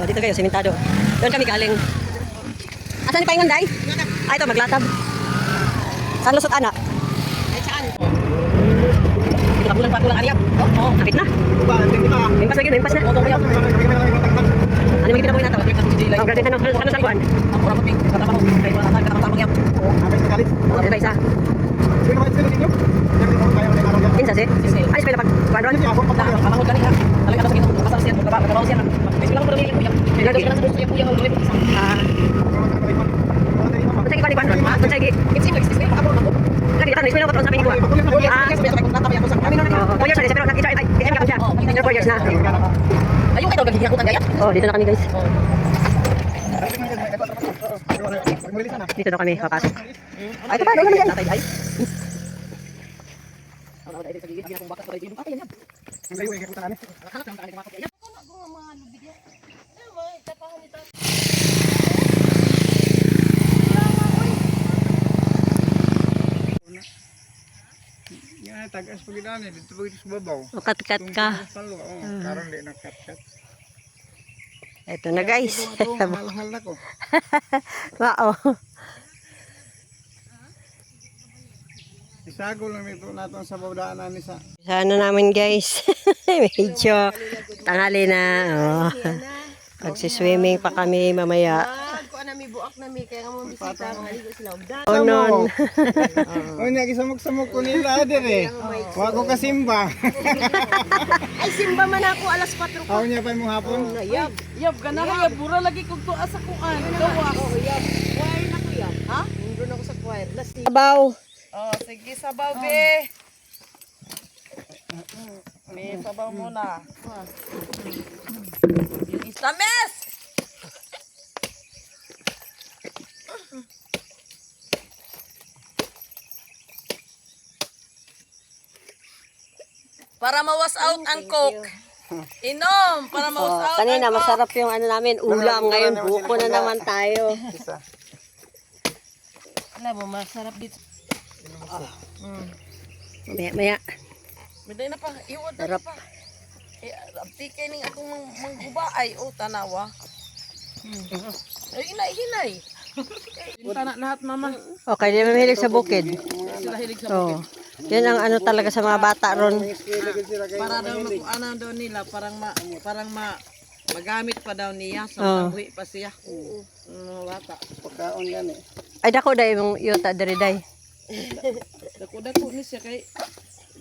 Oh, dito kayo, simentado. Doon kami galing. Asan ni Paingon, Day? Ah, ito, maglatab. Saan lusot, anak? Ay, saan? Bulan pa kulang ariap. Oh, kapit na. Impas lagi, impas na. Ano magiging pinabuhin nato? Oh, graduate ano sa kuan? Ako ra puting trabaho kay wala ka matapang yap. Oh, ano ba isa? Kinsa si? Ay, pala pag kuadron. Pamangod kanina. Alay ano sa kinyo, pasal siya, trabaho siya. May lang mo dili kuya. Lagi ka na sa gusto kuya mo dili. Ah. Sige pa ni kuadron. Sige. It's like this way pa ako. Lagi ka na ismo ko sa pinyo. Ah, oh, years na pero nakita ay PM ka siya. 4 years na. Ayun kayo gagihikutan gaya. Oh, dito na kami guys. Dito na kami papasok. Ay, ito pa, doon na yan. Yan, tagas pagidaan dito pagid sa babaw. Kat-kat ka. Karon di nakat-kat. Ito na guys. Mahal na ko. Wow. Isagol lang ito natin sa bawdaanan ni sa. Sana namin guys. Medyo tanghali na. Oh. Magsiswimming pa kami mamaya. Kung nami buak nami kaya nga mo bisita nga ligo sila ugdan. Oh non. Oh, nagisamok-samok ko nila dire. Wa ko kasimba. Ay simba man ako alas 4 Aw niya pa mo hapon. Yab ganahan yab bura lagi kog tuwa sa kuan. Gawas. Oh yab. Choir na ko yab. Ha? Nandun ako sa choir. Last Sabaw. Oh, sige sabaw be. May sabaw muna. Islames! Para ma-wash out ang coke. Inom para ma-wash out. Kanina ang coke. masarap yung ano namin ulam. Ngayon buko na naman tayo. Isa. Alam mo, masarap dito. Maya. Miday na pa, iwad na Sarap. pa. Abtikay ning akong mangguba ay tanawa. Ay hinay. Punta na lahat mama. Okay, di mahilig sa bukid. Sila hilig sa Oh. Yan ang ano talaga sa mga bata ron. para daw makuana daw nila parang magamit pa daw niya sa pangwi pa siya. Bata. Pagkaon gani. Ay dako dai yung yuta diri dai. Dako ni siya kay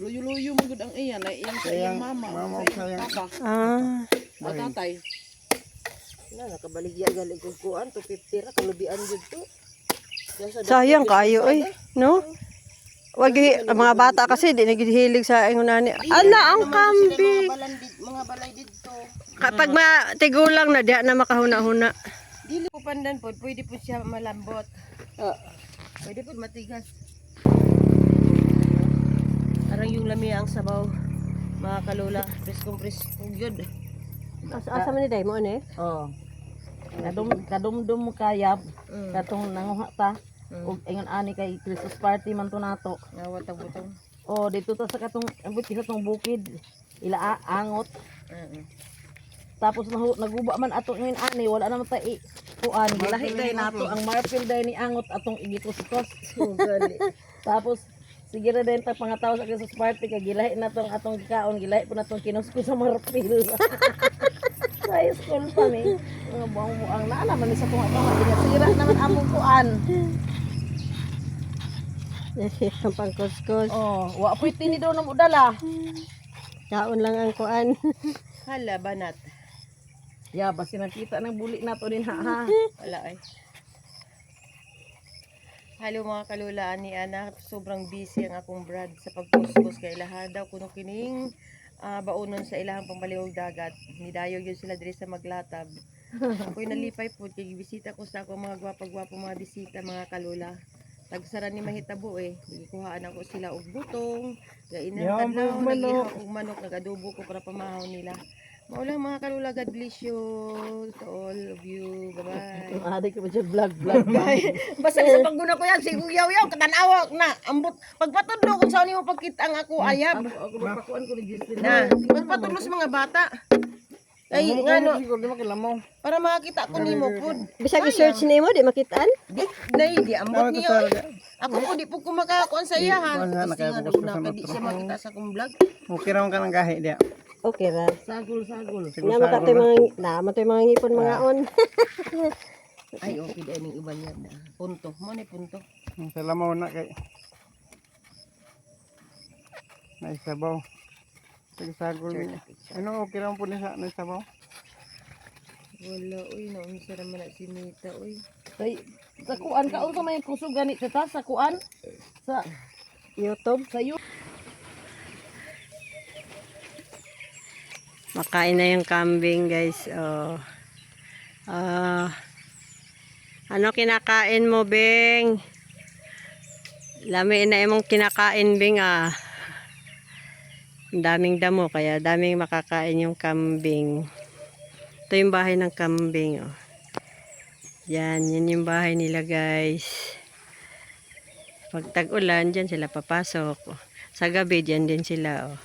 luyo-luyo magud ang iyan ay iyang sa iyang mama. Mama Sa sayang. iyang papa. Ah. Tatay. Na nakabaligya gali kung kuan 250 ra kalubian jud to. Sayang kayo oy, no? Wag ang mga bata kasi di naghihilig sa ingon ani. Ala ang kambing. Mga balay didto. Kapag matigulang na diha na makahuna-huna. Dili ko pandan pod, pwede po siya malambot. Pwede po matigas. Arang yung lami ang sabaw. Mga kalula, preskong gyud. Asa man ni day mo ani? Oh. Kadumdum kayab katong nanguha ta. Ug ingon ani kay Christmas party man to nato. Ngawat ang butong. Oh, dito ta sa katong ambot katong bukid. Ila angot. Tapos naguba man atong ngin ani wala naman ta kuan gilahi day nato ang marfil day ni angot atong igitos-tos. Tapos sige ra din ta pangataw sa Christmas party kay gilahi natong atong kaon gilahi po natong kinuskus sa marfil. Sa school pa ni mga buang-buang na naman ni sa kuha pa sira naman among kuan. Ang pangkuskus. Oh, wa poy tini daw na mo dala. Kaon lang ang kuan. Hala banat. Ya, basi nakita ng buli nato din ha. Wala ay. Hello mga kalulaan ni anak, sobrang busy ang akong brad sa pagkuskus kay ilaha daw kuno kining baunon sa ilahang pambaliwag dagat. Nidayo yun sila diri sa maglatab. Ako'y nalipay po kay bisita ko sa akong mga gwapa-gwapo mga bisita mga kalula. Tagsara ni mahitabo Gikuhaan ako sila og butong, gainan kadlaw, nagihaw og manok, nagadubo ko para pamahaw nila. Maulang mga kalula, God bless you to all of you. Bye-bye. Adik ko siya vlog Basta sa pagguna ko yan, siguyaw-yaw, katanawa na. Ambot, pagpatudlo kung saan mo pagkita ang ako ayab. Ako magpakuan ko ni Justin. Na, pagpatudlo sa mga bata. Ay, Ang nga no, siguro di makilamaw. para makakita ko nimo pod. Bisag i-search nimo di makitaan. Di, nay, di ambot Tama to niyo. sa Ako po di po ko makakuan sa iyahan. wala, Kasi nga nakapokus daw ka sa di motor. siya makita sa akong vlog. Okay raman ka ng gahi dia. Okay ra. Sagol. Na makatoy mga ngipon mga on. Ay, okay din yung iba niya. Punto. Mo ni punto. Salamaw na kay. Naisabaw. Tagisagol niya. Ano okay raman po ni sa naisabaw? Wala, uy. Naunsa naman na si Mita, uy. Ay, sa kuan ka unsa may kusog ganit ta sa kuan? Sa YouTube. sa iyo. Makain na yung kambing, guys. Oh. Ano kinakain mo, Bing? Lami na imong kinakain, Bing, ah. Ang daming damo, kaya daming makakain yung kambing. Ito yung bahay ng kambing, oh. Yan yung bahay nila, guys. Pag tag-ulan, dyan sila papasok. Oh. Sa gabi, dyan din sila, oh.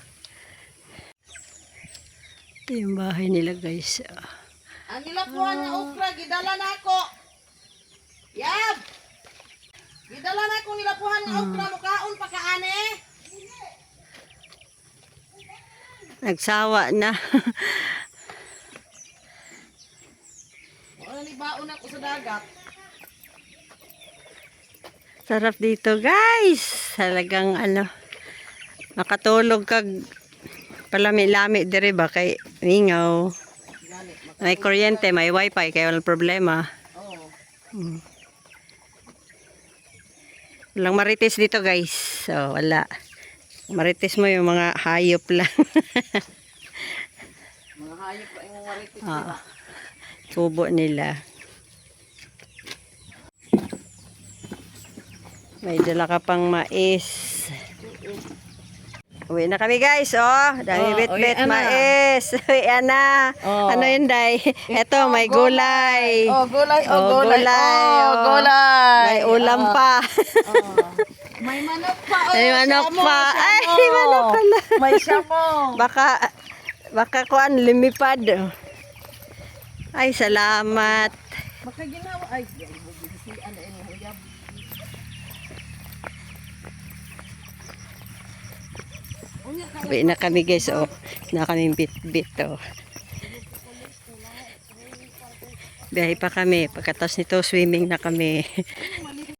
Ito yung bahay nila, guys. Oh. Ang ilapuan nga okra gidala na ako. Yab. Gidala na ako nilapuhan nga okra mo kaon pa kaane. Nagsawa na. Wala ni baon ako sa dagat. Sarap dito, guys. Talagang ano, makatulog kag palami-lami dire ba kay mingaw. May kuryente, may wifi, kaya walang problema. Hmm. Walang marites dito, guys. So, wala. Marites mo yung mga hayop lang. Mga hayop pa imong maritis. Kubo nila. May dala ka pang mais. Uwi na kami, guys, oh. Dami bit-bit uwi na. mais. Uwi na. Oh. Ano yun, Day? Eto, may gulay. Oh, gulay, Oh, gulay. Oh, Oh. gulay. May ulam pa. May manok pa. Oh, May manok siyamo, pa. siyamo. Ay, manok pala. May siyamo. Baka kuan, limipad. Ay, salamat. Baka ginawa ay bibisian na ini huyab. Uwi na kami, guys, oh. Na kaming bit-bit, oh. Biyahe pa kami. Pagkatapos nito, swimming na kami.